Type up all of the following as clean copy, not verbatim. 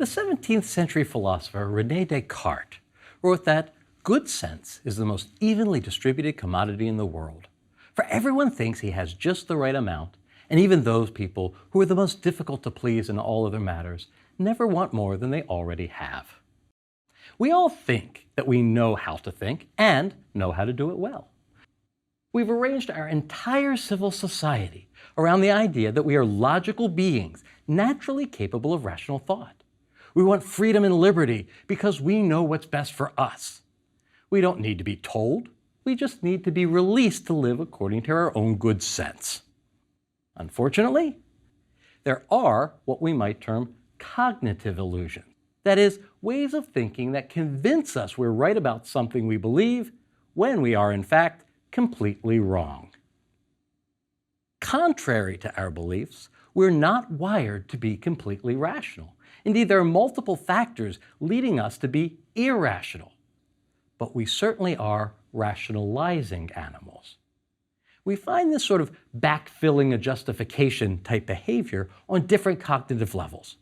The 17th century philosopher René Descartes wrote that good sense is the most evenly distributed commodity in the world. For everyone thinks he has just the right amount, and even those people who are the most difficult to please in all other matters never want more than they already have. We all think that we know how to think and know how to do it well. We've arranged our entire civil society around the idea that we are logical beings, naturally capable of rational thought. We want freedom and liberty because we know what's best for us. We don't need to be told. We just need to be released to live according to our own good sense. Unfortunately, there are what we might term cognitive illusions. That is, ways of thinking that convince us we're right about something we believe when we are, in fact, completely wrong. Contrary to our beliefs, we're not wired to be completely rational. Indeed, there are multiple factors leading us to be irrational. But we certainly are rationalizing animals. We find this sort of backfilling a justification type behavior on different cognitive levels.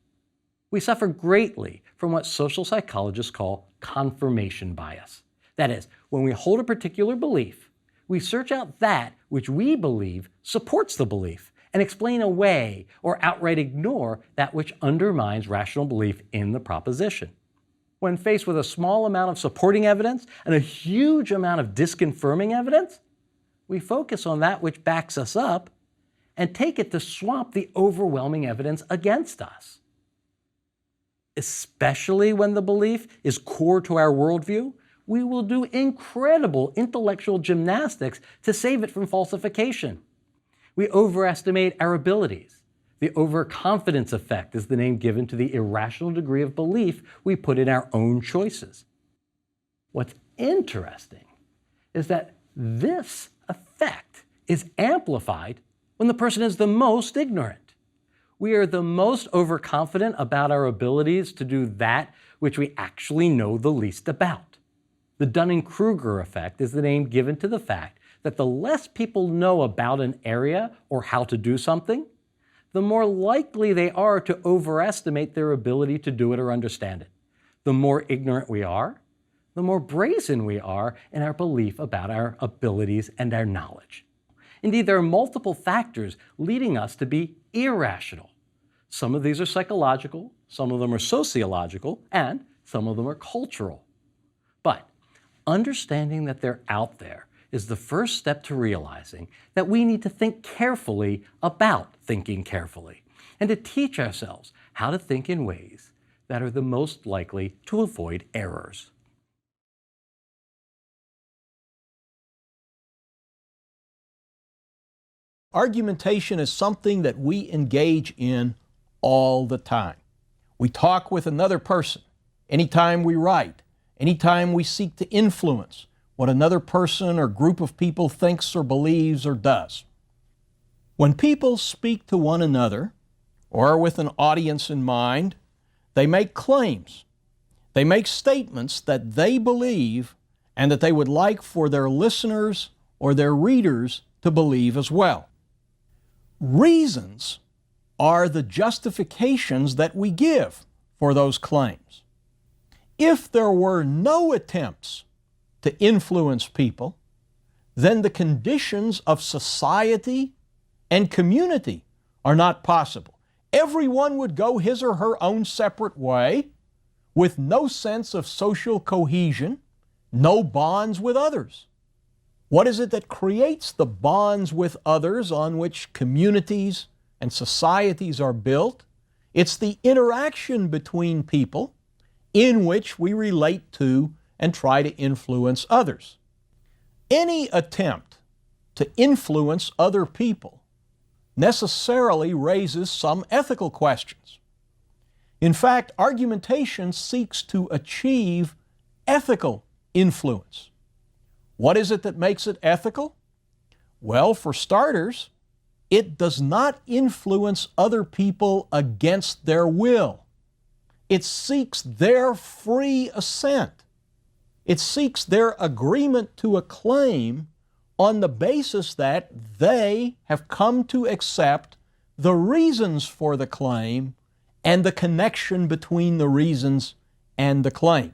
We suffer greatly from what social psychologists call confirmation bias. That is, when we hold a particular belief, we search out that which we believe supports the belief and explain away or outright ignore that which undermines rational belief in the proposition. When faced with a small amount of supporting evidence and a huge amount of disconfirming evidence, we focus on that which backs us up and take it to swamp the overwhelming evidence against us. Especially when the belief is core to our worldview, we will do incredible intellectual gymnastics to save it from falsification. We overestimate our abilities. The overconfidence effect is the name given to the irrational degree of belief we put in our own choices. What's interesting is that this effect is amplified when the person is the most ignorant. We are the most overconfident about our abilities to do that which we actually know the least about. The Dunning-Kruger effect is the name given to the fact that the less people know about an area or how to do something, the more likely they are to overestimate their ability to do it or understand it. The more ignorant we are, the more brazen we are in our belief about our abilities and our knowledge. Indeed, there are multiple factors leading us to be irrational. Some of these are psychological, some of them are sociological, and some of them are cultural. But understanding that they're out there is the first step to realizing that we need to think carefully about thinking carefully and to teach ourselves how to think in ways that are the most likely to avoid errors. Argumentation is something that we engage in all the time. We talk with another person anytime we write, anytime we seek to influence what another person or group of people thinks or believes or does. When people speak to one another or with an audience in mind, they make claims. They make statements that they believe and that they would like for their listeners or their readers to believe as well. Reasons are the justifications that we give for those claims. If there were no attempts to influence people, then the conditions of society and community are not possible. Everyone would go his or her own separate way with no sense of social cohesion, no bonds with others. What is it that creates the bonds with others on which communities and societies are built? It's the interaction between people in which we relate to and try to influence others. Any attempt to influence other people necessarily raises some ethical questions. In fact, argumentation seeks to achieve ethical influence. What is it that makes it ethical? Well, for starters, it does not influence other people against their will. It seeks their free assent. It seeks their agreement to a claim on the basis that they have come to accept the reasons for the claim and the connection between the reasons and the claim.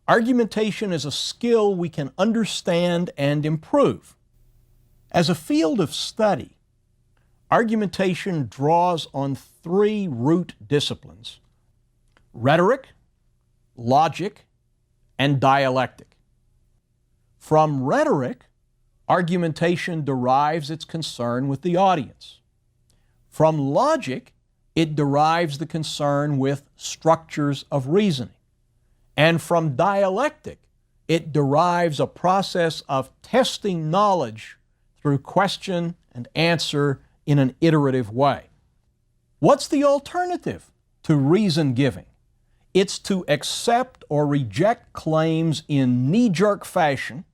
Argumentation is a skill we can understand and improve. As a field of study, argumentation draws on three root disciplines: rhetoric, logic, and dialectic. From rhetoric, argumentation derives its concern with the audience. From logic, it derives the concern with structures of reasoning. And from dialectic, it derives a process of testing knowledge through question and answer in an iterative way. What's the alternative to reason giving? It's to accept or reject claims in knee-jerk fashion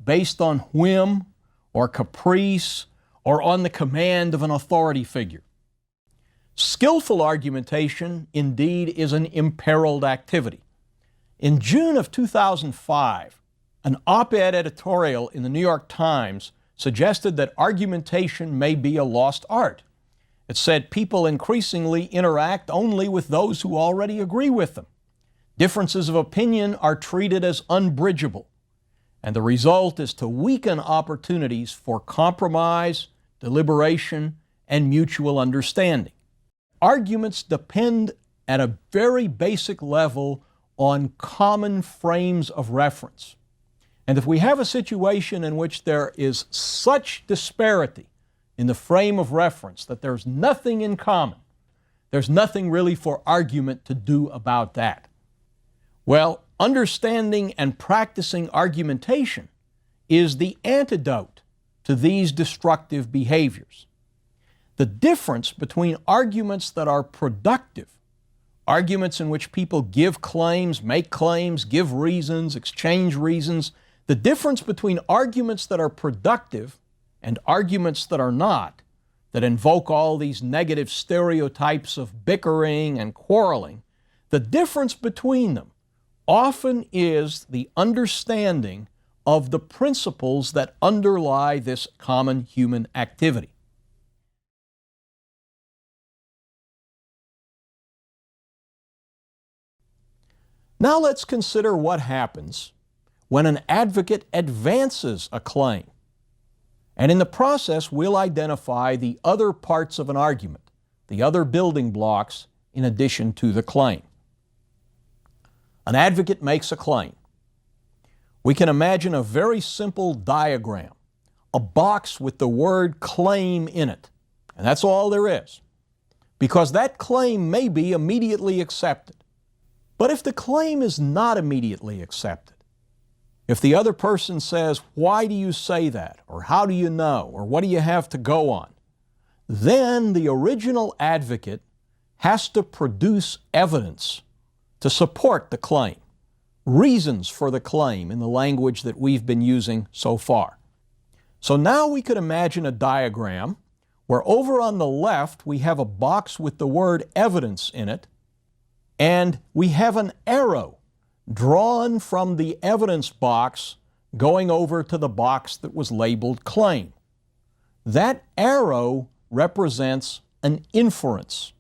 based on whim or caprice or on the command of an authority figure. Skillful argumentation, indeed, is an imperiled activity. In June of 2005, an op-ed editorial in the New York Times suggested that argumentation may be a lost art. It said people increasingly interact only with those who already agree with them. Differences of opinion are treated as unbridgeable, and the result is to weaken opportunities for compromise, deliberation, and mutual understanding. Arguments depend at a very basic level on common frames of reference. And if we have a situation in which there is such disparity in the frame of reference that there's nothing in common, there's nothing really for argument to do about that. Well, understanding and practicing argumentation is the antidote to these destructive behaviors. The difference between arguments that are productive, arguments in which people give claims, make claims, give reasons, exchange reasons, the difference between arguments that are productive and arguments that are not, that invoke all these negative stereotypes of bickering and quarreling, the difference between them often is the understanding of the principles that underlie this common human activity. Now let's consider what happens when an advocate advances a claim. And in the process, we'll identify the other parts of an argument, the other building blocks in addition to the claim. An advocate makes a claim. We can imagine a very simple diagram, a box with the word claim in it. And that's all there is, because that claim may be immediately accepted. But if the claim is not immediately accepted, if the other person says, "Why do you say that?" or "How do you know?" or "What do you have to go on?" then the original advocate has to produce evidence to support the claim, reasons for the claim in the language that we've been using so far. So now we could imagine a diagram where over on the left we have a box with the word evidence in it, and we have an arrow drawn from the evidence box going over to the box that was labeled claim. That arrow represents an inference.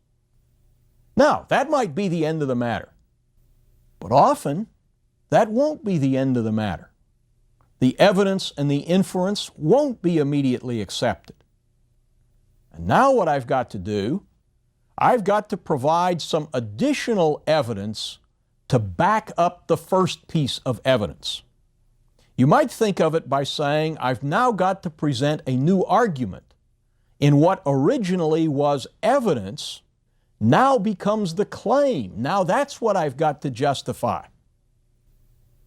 Now, that might be the end of the matter, but often that won't be the end of the matter. The evidence and the inference won't be immediately accepted. And now what I've got to do, I've got to provide some additional evidence to back up the first piece of evidence. You might think of it by saying, I've now got to present a new argument in what originally was evidence, now becomes the claim. Now that's what I've got to justify.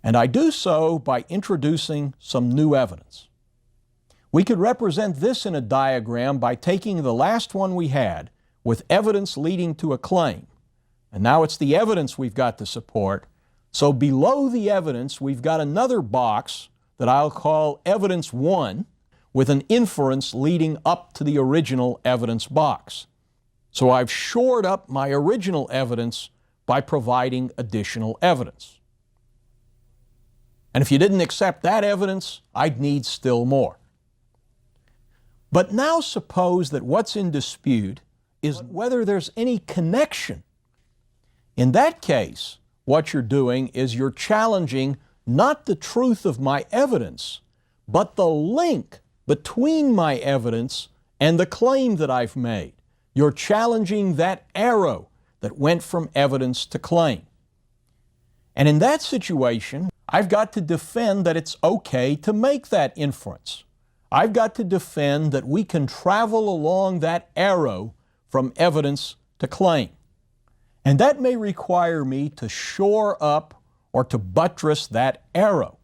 And I do so by introducing some new evidence. We could represent this in a diagram by taking the last one we had with evidence leading to a claim. And now it's the evidence we've got to support. So below the evidence, we've got another box that I'll call evidence 1 with an inference leading up to the original evidence box. So I've shored up my original evidence by providing additional evidence. And if you didn't accept that evidence, I'd need still more. But now suppose that what's in dispute is whether there's any connection. In that case, what you're doing is you're challenging not the truth of my evidence, but the link between my evidence and the claim that I've made. You're challenging that arrow that went from evidence to claim. And in that situation, I've got to defend that it's okay to make that inference. I've got to defend that we can travel along that arrow from evidence to claim. And that may require me to shore up or to buttress that arrow.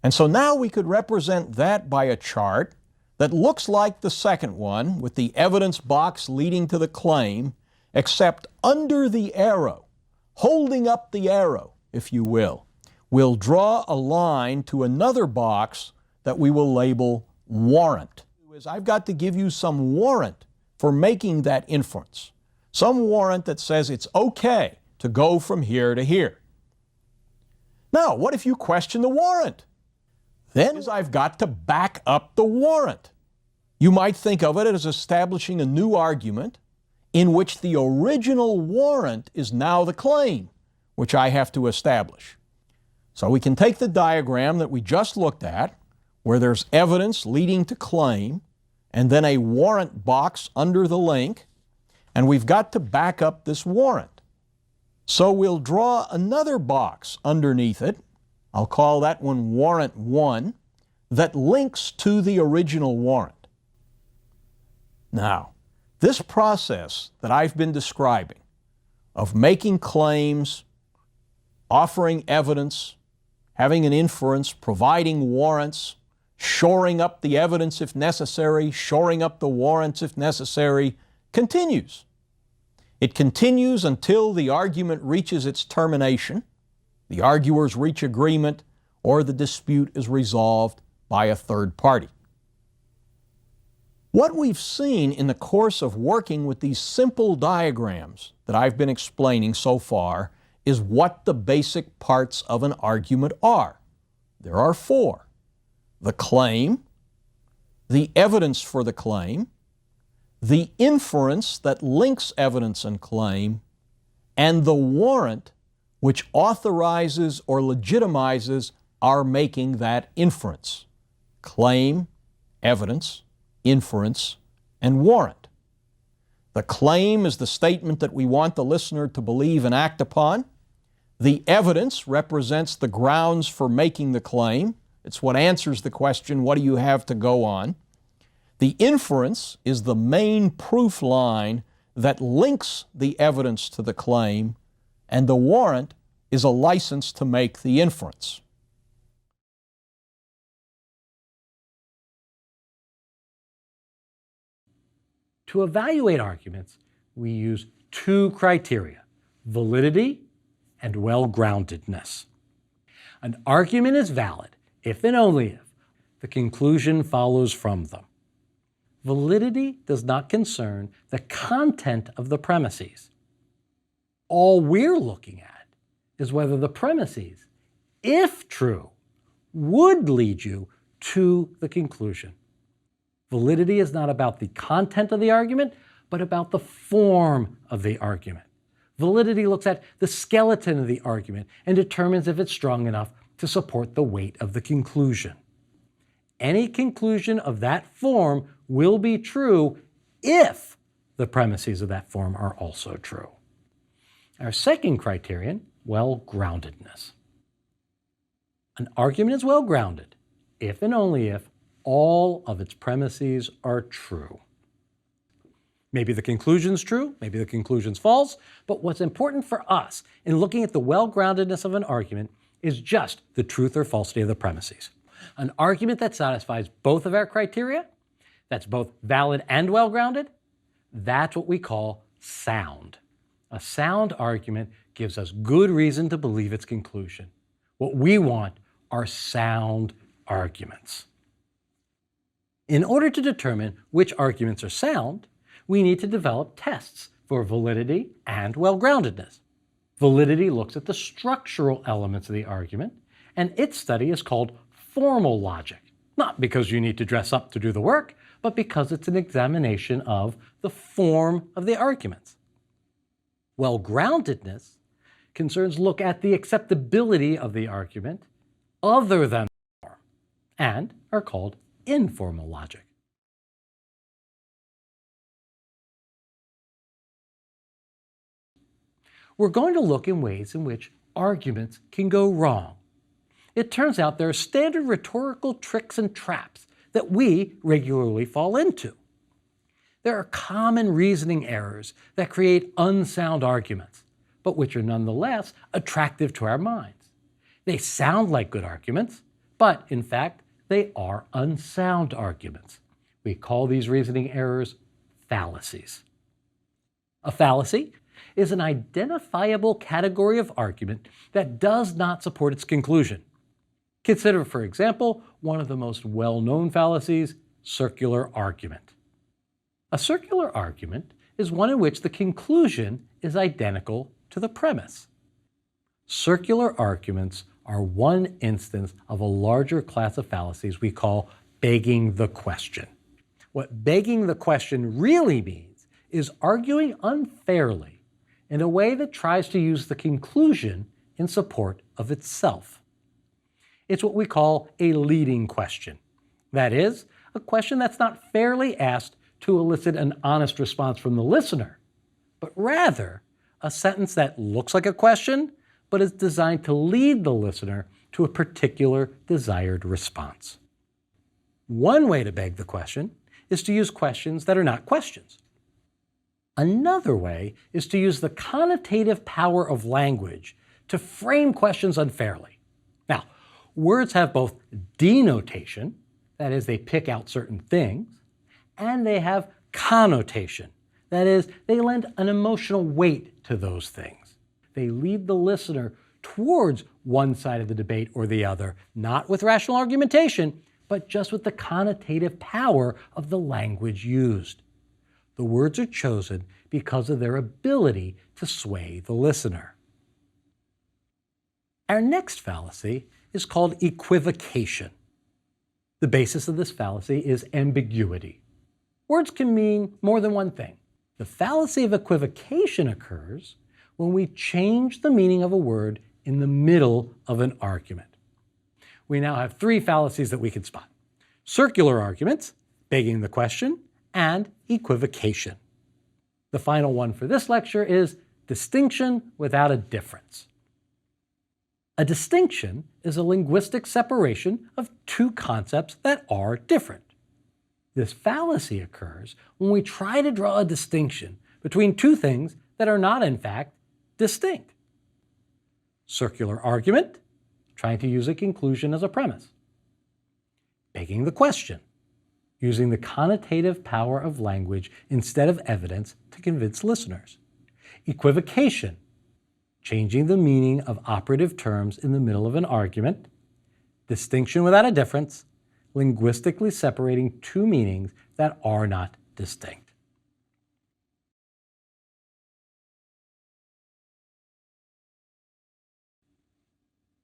And so now we could represent that by a chart that looks like the second one, with the evidence box leading to the claim, except under the arrow, holding up the arrow, if you will, we'll draw a line to another box that we will label warrant. I've got to give you some warrant for making that inference, some warrant that says it's okay to go from here to here. Now, what if you question the warrant? Then I've got to back up the warrant. You might think of it as establishing a new argument in which the original warrant is now the claim, which I have to establish. So we can take the diagram that we just looked at, where there's evidence leading to claim, and then a warrant box under the link, and we've got to back up this warrant. So we'll draw another box underneath it, I'll call that one warrant 1, that links to the original warrant. Now, this process that I've been describing of making claims, offering evidence, having an inference, providing warrants, shoring up the evidence if necessary, shoring up the warrants if necessary, continues. It continues until the argument reaches its termination, the arguers reach agreement, or the dispute is resolved by a third party. What we've seen in the course of working with these simple diagrams that I've been explaining so far is what the basic parts of an argument are. There are 4. The claim, the evidence for the claim, the inference that links evidence and claim, and the warrant which authorizes or legitimizes our making that inference. Claim, evidence, inference, and warrant. The claim is the statement that we want the listener to believe and act upon. The evidence represents the grounds for making the claim. It's what answers the question, what do you have to go on? The inference is the main proof line that links the evidence to the claim, and the warrant is a license to make the inference. To evaluate arguments, we use 2 criteria, validity and well-groundedness. An argument is valid if and only if the conclusion follows from them. Validity does not concern the content of the premises. All we're looking at is whether the premises, if true, would lead you to the conclusion. Validity is not about the content of the argument, but about the form of the argument. Validity looks at the skeleton of the argument and determines if it's strong enough to support the weight of the conclusion. Any conclusion of that form will be true if the premises of that form are also true. Our second criterion, well-groundedness. An argument is well-grounded if and only if all of its premises are true. Maybe the conclusion's true, maybe the conclusion's false, but what's important for us in looking at the well-groundedness of an argument is just the truth or falsity of the premises. An argument that satisfies both of our criteria, that's both valid and well-grounded, that's what we call sound. A sound argument gives us good reason to believe its conclusion. What we want are sound arguments. In order to determine which arguments are sound, we need to develop tests for validity and well-groundedness. Validity looks at the structural elements of the argument, and its study is called formal logic. Not because you need to dress up to do the work, but because it's an examination of the form of the arguments. Well-groundedness concerns look at the acceptability of the argument other than the form, and are called informal logic. We're going to look in ways in which arguments can go wrong. It turns out there are standard rhetorical tricks and traps that we regularly fall into. There are common reasoning errors that create unsound arguments, but which are nonetheless attractive to our minds. They sound like good arguments, but in fact, they are unsound arguments. We call these reasoning errors fallacies. A fallacy is an identifiable category of argument that does not support its conclusion. Consider, for example, one of the most well-known fallacies, circular argument. A circular argument is one in which the conclusion is identical to the premise. Circular arguments are one instance of a larger class of fallacies we call begging the question. What begging the question really means is arguing unfairly in a way that tries to use the conclusion in support of itself. It's what we call a leading question. That is, a question that's not fairly asked to elicit an honest response from the listener, but rather a sentence that looks like a question, but is designed to lead the listener to a particular desired response. One way to beg the question is to use questions that are not questions. Another way is to use the connotative power of language to frame questions unfairly. Now, words have both denotation, that is, they pick out certain things, and they have connotation, that is, they lend an emotional weight to those things. They lead the listener towards one side of the debate or the other, not with rational argumentation, but just with the connotative power of the language used. The words are chosen because of their ability to sway the listener. Our next fallacy is called equivocation. The basis of this fallacy is ambiguity. Words can mean more than one thing. The fallacy of equivocation occurs when we change the meaning of a word in the middle of an argument. We now have three fallacies that we can spot: circular arguments, begging the question, and equivocation. The final one for this lecture is distinction without a difference. A distinction is a linguistic separation of two concepts that are different. This fallacy occurs when we try to draw a distinction between two things that are not, in fact, distinct. Circular argument, trying to use a conclusion as a premise. Begging the question, using the connotative power of language instead of evidence to convince listeners. Equivocation, changing the meaning of operative terms in the middle of an argument. Distinction without a difference, linguistically separating two meanings that are not distinct.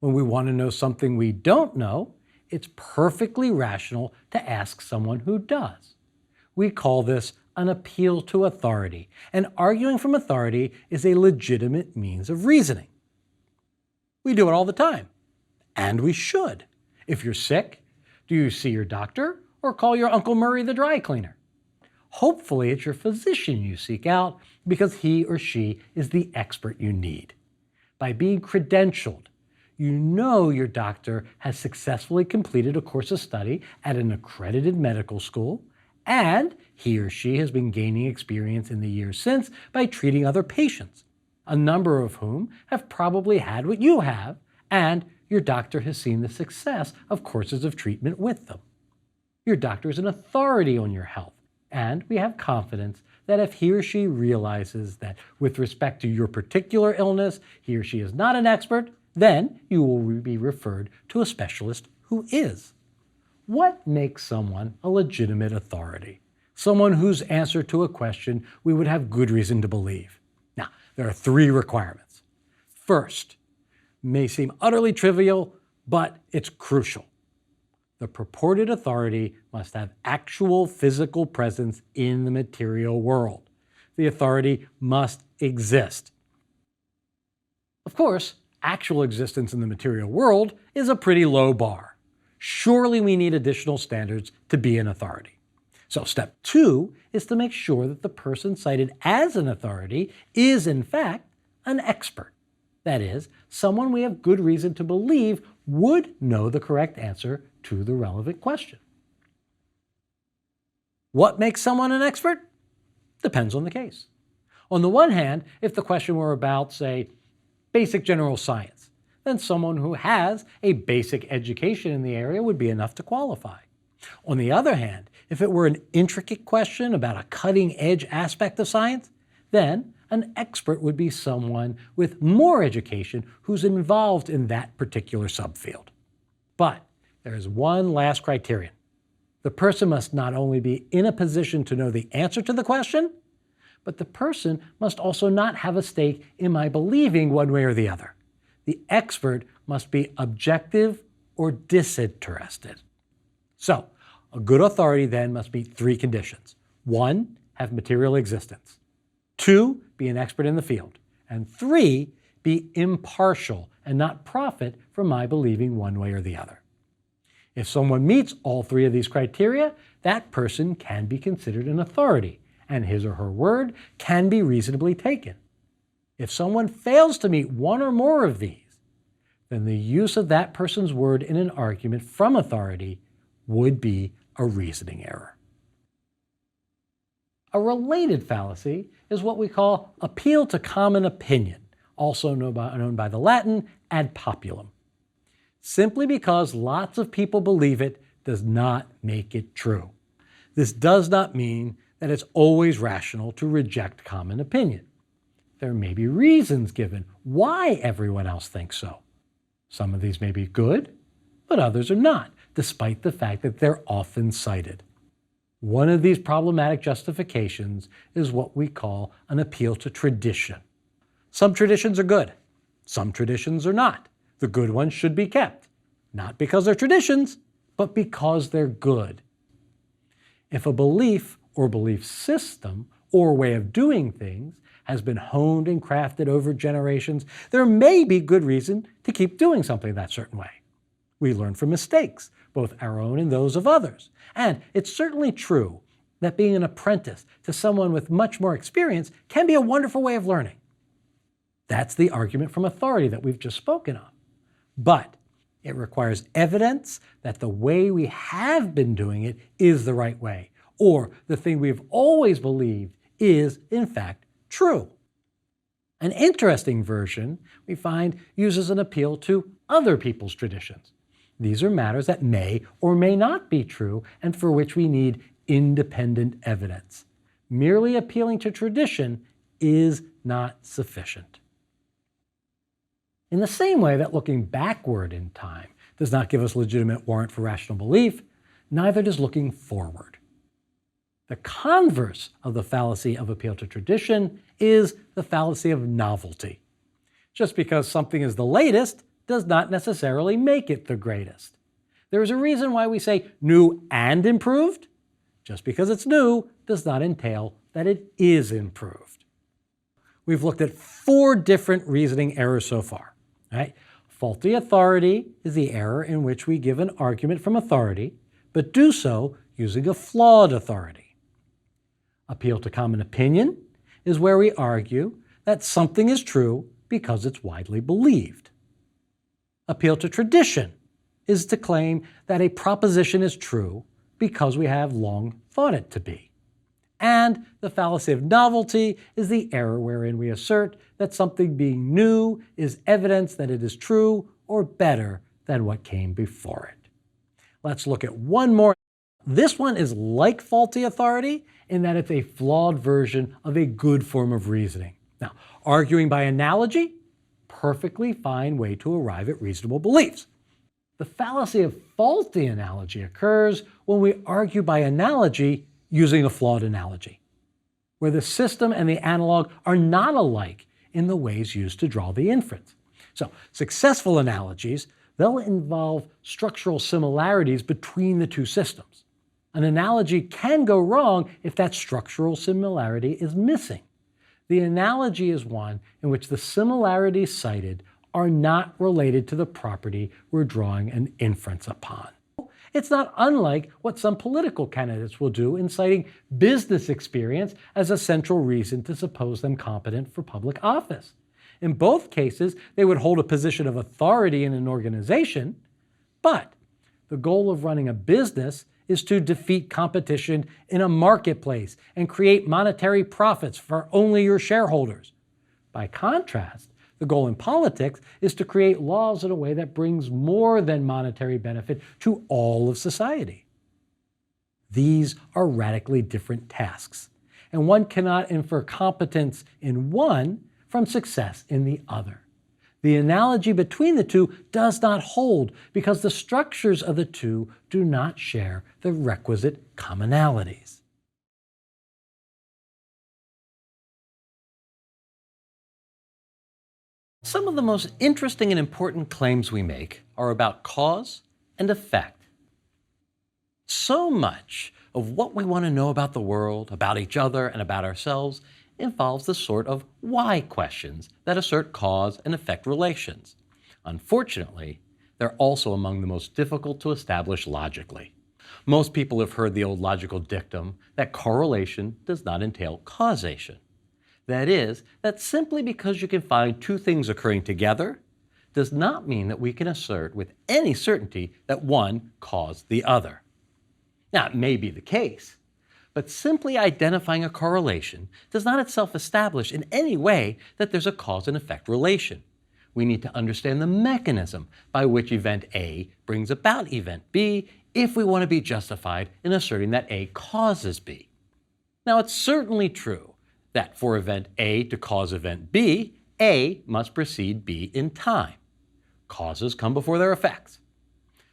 When we want to know something we don't know, it's perfectly rational to ask someone who does. We call this an appeal to authority, and arguing from authority is a legitimate means of reasoning. We do it all the time, and we should. If you're sick, do you see your doctor or call your Uncle Murray the dry cleaner? Hopefully it's your physician you seek out because he or she is the expert you need. By being credentialed, you know your doctor has successfully completed a course of study at an accredited medical school, and he or she has been gaining experience in the years since by treating other patients, a number of whom have probably had what you have, and your doctor has seen the success of courses of treatment with them. Your doctor is an authority on your health, and we have confidence that if he or she realizes that with respect to your particular illness, he or she is not an expert, then you will be referred to a specialist who is. What makes someone a legitimate authority? Someone whose answer to a question we would have good reason to believe. Now, there are three requirements. First, may seem utterly trivial, but it's crucial. The purported authority must have actual physical presence in the material world. The authority must exist. Of course, actual existence in the material world is a pretty low bar. Surely we need additional standards to be an authority. So step 2 is to make sure that the person cited as an authority is in fact an expert. That is, someone we have good reason to believe would know the correct answer to the relevant question. What makes someone an expert? Depends on the case. On the one hand, if the question were about, say, basic general science, then someone who has a basic education in the area would be enough to qualify. On the other hand, if it were an intricate question about a cutting-edge aspect of science, then an expert would be someone with more education who's involved in that particular subfield. But there is one last criterion. The person must not only be in a position to know the answer to the question, but the person must also not have a stake in my believing one way or the other. The expert must be objective or disinterested. So, a good authority then must meet 3 conditions. 1, have material existence. 2, be an expert in the field. And 3, be impartial and not profit from my believing one way or the other. If someone meets all 3 of these criteria, that person can be considered an authority, and his or her word can be reasonably taken. If someone fails to meet one or more of these, then the use of that person's word in an argument from authority would be a reasoning error. A related fallacy is what we call appeal to common opinion, also known by the Latin ad populum. Simply because lots of people believe it does not make it true. This does not mean that it's always rational to reject common opinion. There may be reasons given why everyone else thinks so. Some of these may be good, but others are not, despite the fact that they're often cited. One of these problematic justifications is what we call an appeal to tradition. Some traditions are good, some traditions are not. The good ones should be kept, not because they're traditions, but because they're good. If a belief or belief system or way of doing things has been honed and crafted over generations, there may be good reason to keep doing something that certain way. We learn from mistakes, both our own and those of others. And it's certainly true that being an apprentice to someone with much more experience can be a wonderful way of learning. That's the argument from authority that we've just spoken of. But it requires evidence that the way we have been doing it is the right way, or the thing we've always believed is, in fact, true. An interesting version we find uses an appeal to other people's traditions. These are matters that may or may not be true and for which we need independent evidence. Merely appealing to tradition is not sufficient. In the same way that looking backward in time does not give us legitimate warrant for rational belief, neither does looking forward. The converse of the fallacy of appeal to tradition is the fallacy of novelty. Just because something is the latest does not necessarily make it the greatest. There is a reason why we say new and improved. Just because it's new does not entail that it is improved. We've looked at 4 different reasoning errors so far. Right? Faulty authority is the error in which we give an argument from authority, but do so using a flawed authority. Appeal to common opinion is where we argue that something is true because it's widely believed. Appeal to tradition is to claim that a proposition is true because we have long thought it to be. And the fallacy of novelty is the error wherein we assert that something being new is evidence that it is true or better than what came before it. Let's look at one more. This one is like faulty authority in that it's a flawed version of a good form of reasoning. Now, arguing by analogy, perfectly fine way to arrive at reasonable beliefs. The fallacy of faulty analogy occurs when we argue by analogy using a flawed analogy, where the system and the analog are not alike in the ways used to draw the inference. So, successful analogies, they'll involve structural similarities between the two systems. An analogy can go wrong if that structural similarity is missing. The analogy is one in which the similarities cited are not related to the property we're drawing an inference upon. It's not unlike what some political candidates will do in citing business experience as a central reason to suppose them competent for public office. In both cases, they would hold a position of authority in an organization, but the goal of running a business is to defeat competition in a marketplace and create monetary profits for only your shareholders. By contrast, the goal in politics is to create laws in a way that brings more than monetary benefit to all of society. These are radically different tasks, and one cannot infer competence in one from success in the other. The analogy between the two does not hold because the structures of the two do not share the requisite commonalities. Some of the most interesting and important claims we make are about cause and effect. So much of what we want to know about the world, about each other, and about ourselves involves the sort of why questions that assert cause and effect relations. Unfortunately, they're also among the most difficult to establish logically. Most people have heard the old logical dictum that correlation does not entail causation. That is, that simply because you can find two things occurring together does not mean that we can assert with any certainty that one caused the other. Now, it may be the case, but simply identifying a correlation does not itself establish in any way that there's a cause and effect relation. We need to understand the mechanism by which event A brings about event B if we want to be justified in asserting that A causes B. Now, it's certainly true that for event A to cause event B, A must precede B in time. Causes come before their effects.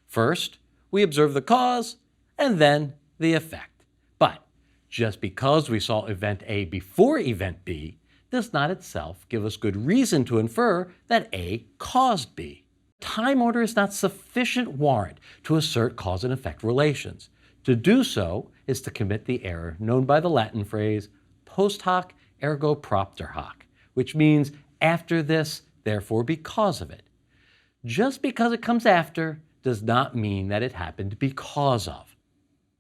First, we observe the cause and then the effect. But just because we saw event A before event B does not itself give us good reason to infer that A caused B. Time order is not sufficient warrant to assert cause and effect relations. To do so is to commit the error known by the Latin phrase post hoc ergo propter hoc, which means after this, therefore because of it. Just because it comes after does not mean that it happened because of.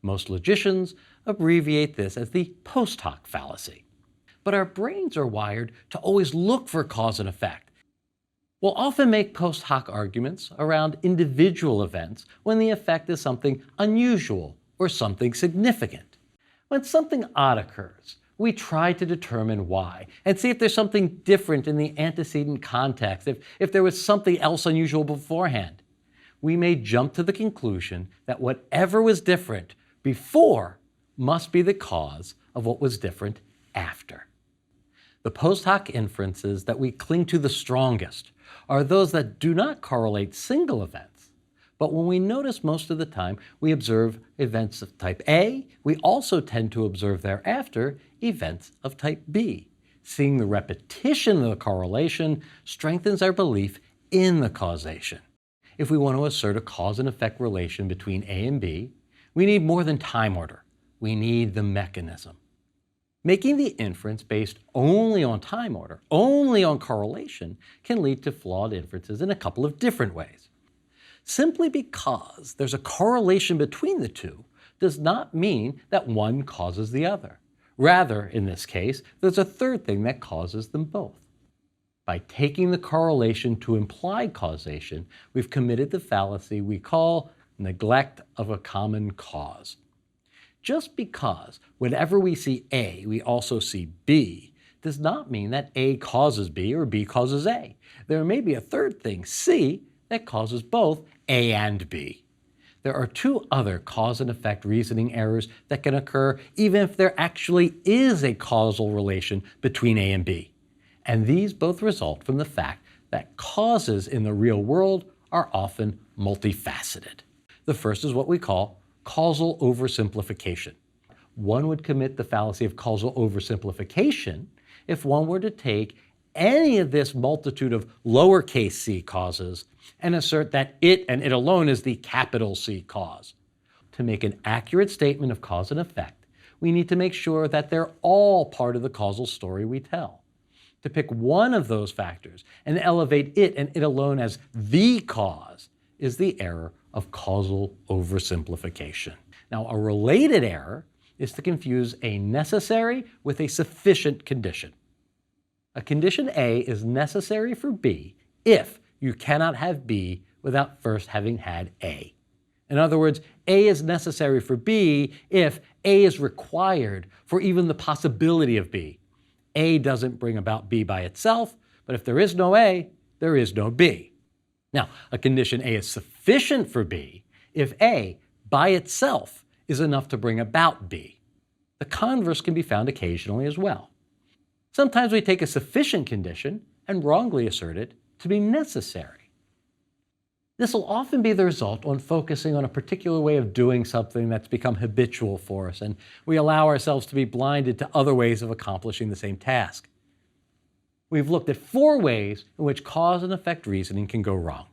Most logicians abbreviate this as the post hoc fallacy. But our brains are wired to always look for cause and effect. We'll often make post hoc arguments around individual events when the effect is something unusual or something significant. When something odd occurs, we try to determine why and see if there's something different in the antecedent context, if there was something else unusual beforehand. We may jump to the conclusion that whatever was different before must be the cause of what was different after. The post hoc inferences that we cling to the strongest are those that do not correlate single events. But when we notice most of the time we observe events of type A, we also tend to observe thereafter events of type B. Seeing the repetition of the correlation strengthens our belief in the causation. If we want to assert a cause and effect relation between A and B, we need more than time order. We need the mechanism. Making the inference based only on time order, only on correlation, can lead to flawed inferences in a couple of different ways. Simply because there's a correlation between the two does not mean that one causes the other. Rather, in this case, there's a third thing that causes them both. By taking the correlation to imply causation, we've committed the fallacy we call neglect of a common cause. Just because whenever we see A, we also see B, does not mean that A causes B or B causes A. There may be a third thing, C, that causes both A and B. There are two other cause and effect reasoning errors that can occur even if there actually is a causal relation between A and B. And these both result from the fact that causes in the real world are often multifaceted. The first is what we call causal oversimplification. One would commit the fallacy of causal oversimplification if one were to take any of this multitude of lowercase c causes and assert that it and it alone is the capital C cause. To make an accurate statement of cause and effect, we need to make sure that they're all part of the causal story we tell. To pick one of those factors and elevate it and it alone as the cause is the error of causal oversimplification. Now, a related error is to confuse a necessary with a sufficient condition. A condition A is necessary for B if you cannot have B without first having had A. In other words, A is necessary for B if A is required for even the possibility of B. A doesn't bring about B by itself, but if there is no A, there is no B. Now, a condition A is sufficient for B if A by itself is enough to bring about B. The converse can be found occasionally as well. Sometimes we take a sufficient condition and wrongly assert it to be necessary. This will often be the result on focusing on a particular way of doing something that's become habitual for us, and we allow ourselves to be blinded to other ways of accomplishing the same task. We've looked at 4 ways in which cause and effect reasoning can go wrong.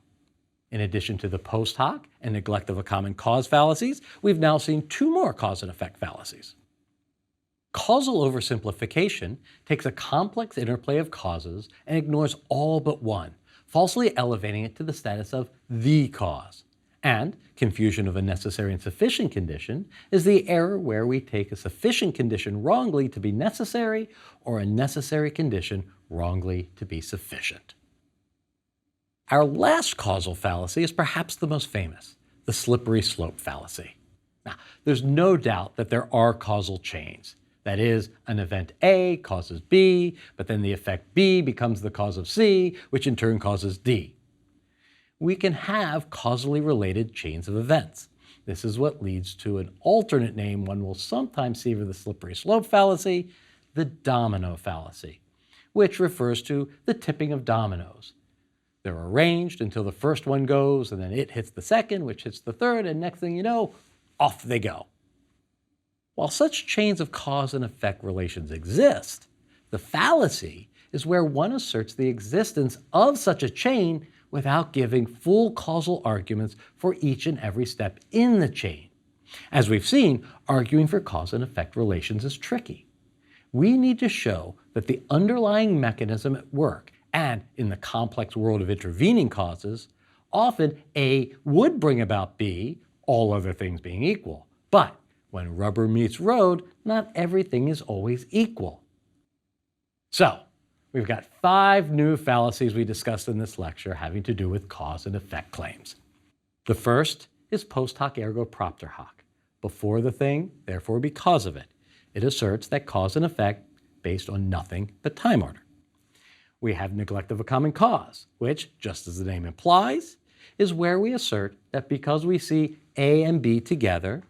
In addition to the post hoc and neglect of a common cause fallacies, we've now seen 2 more cause and effect fallacies. Causal oversimplification takes a complex interplay of causes and ignores all but one, falsely elevating it to the status of the cause. And confusion of a necessary and sufficient condition is the error where we take a sufficient condition wrongly to be necessary or a necessary condition wrongly to be sufficient. Our last causal fallacy is perhaps the most famous, the slippery slope fallacy. Now, there's no doubt that there are causal chains. That is, an event A causes B, but then the effect B becomes the cause of C, which in turn causes D. We can have causally related chains of events. This is what leads to an alternate name one will sometimes see for the slippery slope fallacy, the domino fallacy, which refers to the tipping of dominoes. They're arranged until the first one goes, and then it hits the second, which hits the third, and next thing you know, off they go. While such chains of cause and effect relations exist, the fallacy is where one asserts the existence of such a chain without giving full causal arguments for each and every step in the chain. As we've seen, arguing for cause and effect relations is tricky. We need to show that the underlying mechanism at work and in the complex world of intervening causes, often A would bring about B, all other things being equal. But when rubber meets road, not everything is always equal. So, we've got 5 new fallacies we discussed in this lecture having to do with cause and effect claims. The first is post hoc ergo propter hoc. Before the thing, therefore because of it. It asserts that cause and effect based on nothing but time order. We have neglect of a common cause, which, just as the name implies, is where we assert that because we see A and B together,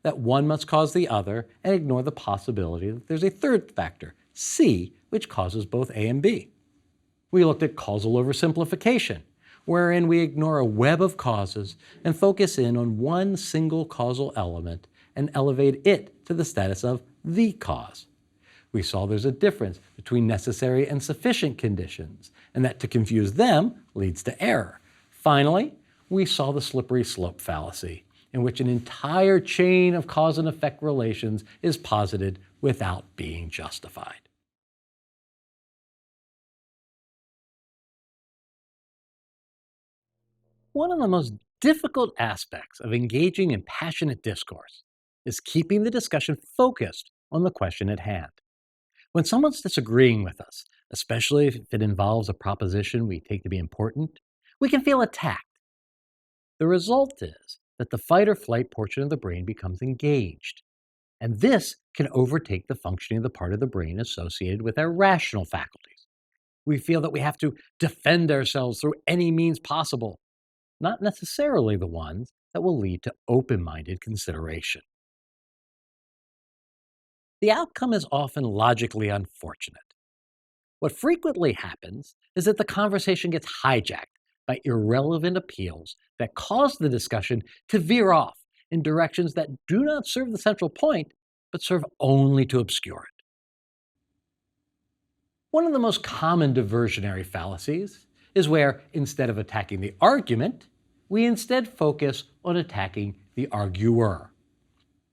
that one must cause the other and ignore the possibility that there's a third factor, C, which causes both A and B. We looked at causal oversimplification, wherein we ignore a web of causes and focus in on one single causal element and elevate it to the status of the cause. We saw there's a difference between necessary and sufficient conditions, and that to confuse them leads to error. Finally, we saw the slippery slope fallacy, in which an entire chain of cause and effect relations is posited without being justified. One of the most difficult aspects of engaging in passionate discourse is keeping the discussion focused on the question at hand. When someone's disagreeing with us, especially if it involves a proposition we take to be important, we can feel attacked. The result is that the fight or flight portion of the brain becomes engaged. And this can overtake the functioning of the part of the brain associated with our rational faculties. We feel that we have to defend ourselves through any means possible, not necessarily the ones that will lead to open-minded consideration. The outcome is often logically unfortunate. What frequently happens is that the conversation gets hijacked by irrelevant appeals that cause the discussion to veer off in directions that do not serve the central point, but serve only to obscure it. One of the most common diversionary fallacies is where, instead of attacking the argument, we instead focus on attacking the arguer.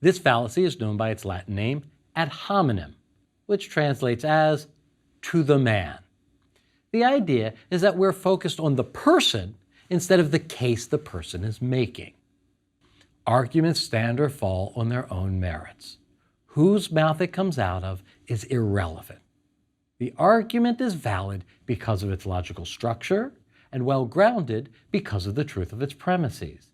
This fallacy is known by its Latin name, ad hominem, which translates as to the man. The idea is that we're focused on the person instead of the case the person is making. Arguments stand or fall on their own merits. Whose mouth it comes out of is irrelevant. The argument is valid because of its logical structure and well-grounded because of the truth of its premises.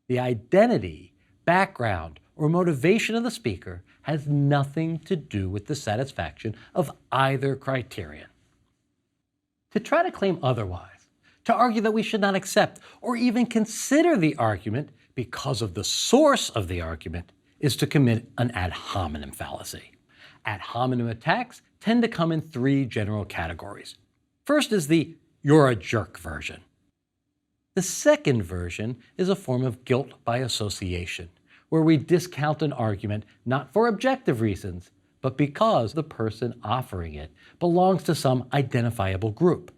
The identity, background, or motivation of the speaker has nothing to do with the satisfaction of either criterion. To try to claim otherwise, to argue that we should not accept or even consider the argument because of the source of the argument, is to commit an ad hominem fallacy. Ad hominem attacks tend to come in three general categories. First is the "you're a jerk" version. The second version is a form of guilt by association, where we discount an argument not for objective reasons, but because the person offering it belongs to some identifiable group.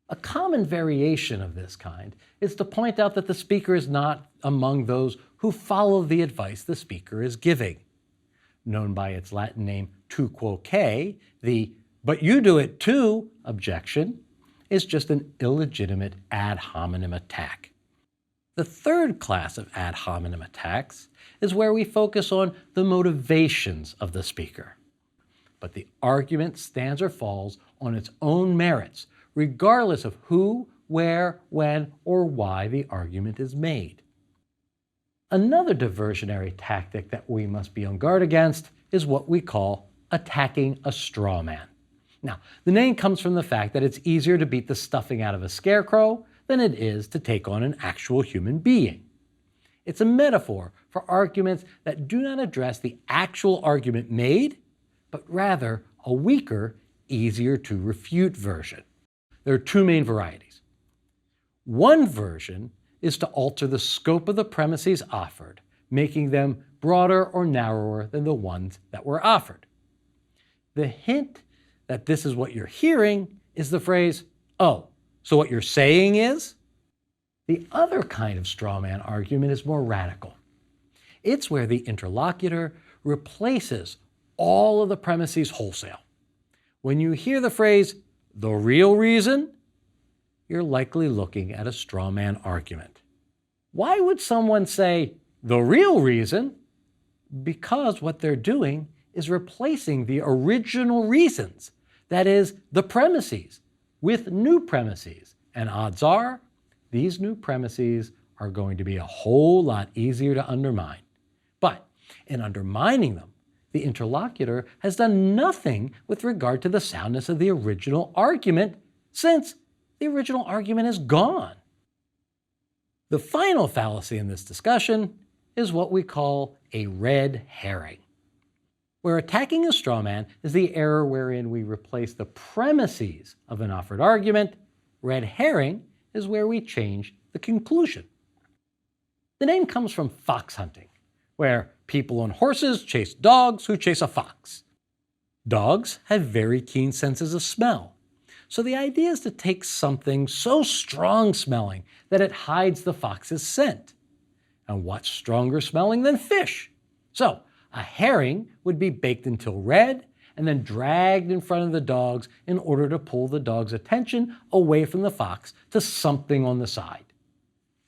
A common variation of this kind is to point out that the speaker is not among those who follow the advice the speaker is giving. Known by its Latin name tu quoque, the "but you do it too" objection is just an illegitimate ad hominem attack. The third class of ad hominem attacks is where we focus on the motivations of the speaker. But the argument stands or falls on its own merits, regardless of who, where, when, or why the argument is made. Another diversionary tactic that we must be on guard against is what we call attacking a straw man. Now, the name comes from the fact that it's easier to beat the stuffing out of a scarecrow than it is to take on an actual human being. It's a metaphor for arguments that do not address the actual argument made, but rather a weaker, easier to refute version. There are two main varieties. One version is to alter the scope of the premises offered, making them broader or narrower than the ones that were offered. The hint that this is what you're hearing is the phrase, "Oh, so what you're saying is?" The other kind of straw man argument is more radical. It's where the interlocutor replaces all of the premises wholesale. When you hear the phrase, "the real reason," you're likely looking at a straw man argument. Why would someone say, "the real reason"? Because what they're doing is replacing the original reasons, that is, the premises, with new premises. And odds are, these new premises are going to be a whole lot easier to undermine. But in undermining them, the interlocutor has done nothing with regard to the soundness of the original argument, since the original argument is gone. The final fallacy in this discussion is what we call a red herring, where attacking a straw man is the error wherein we replace the premises of an offered argument. Red herring is where we change the conclusion. The name comes from fox hunting, where people on horses chase dogs who chase a fox. Dogs have very keen senses of smell. So the idea is to take something so strong smelling that it hides the fox's scent. And what's stronger smelling than fish? So a herring would be baked until red and then dragged in front of the dogs in order to pull the dog's attention away from the fox to something on the side.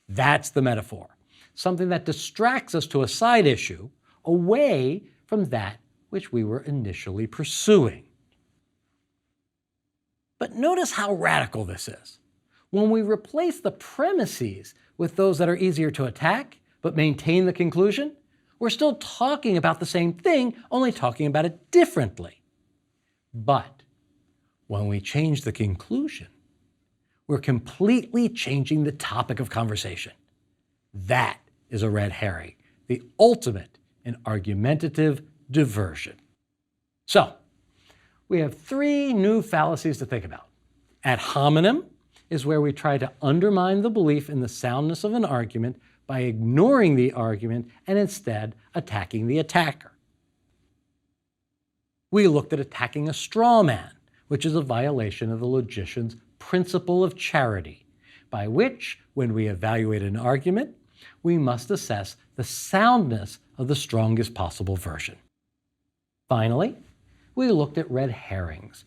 That's the metaphor, something that distracts us to a side issue away from that which we were initially pursuing. But notice how radical this is. When we replace the premises with those that are easier to attack, but maintain the conclusion, we're still talking about the same thing, only talking about it differently. But when we change the conclusion, we're completely changing the topic of conversation. That is a red herring, the ultimate in argumentative diversion. So, we have three new fallacies to think about. Ad hominem is where we try to undermine the belief in the soundness of an argument by ignoring the argument and instead attacking the attacker. We looked at attacking a straw man, which is a violation of the logician's principle of charity, by which, when we evaluate an argument, we must assess the soundness of the strongest possible version. Finally, we looked at red herrings,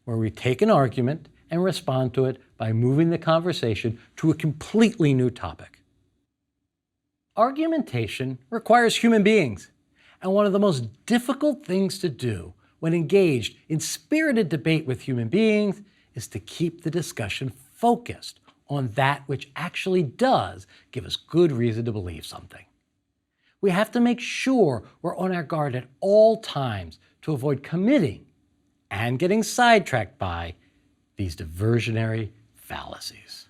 where we take an argument and respond to it by moving the conversation to a completely new topic. Argumentation requires human beings, and one of the most difficult things to do when engaged in spirited debate with human beings is to keep the discussion focused on that which actually does give us good reason to believe something. We have to make sure we're on our guard at all times to avoid committing and getting sidetracked by these diversionary fallacies.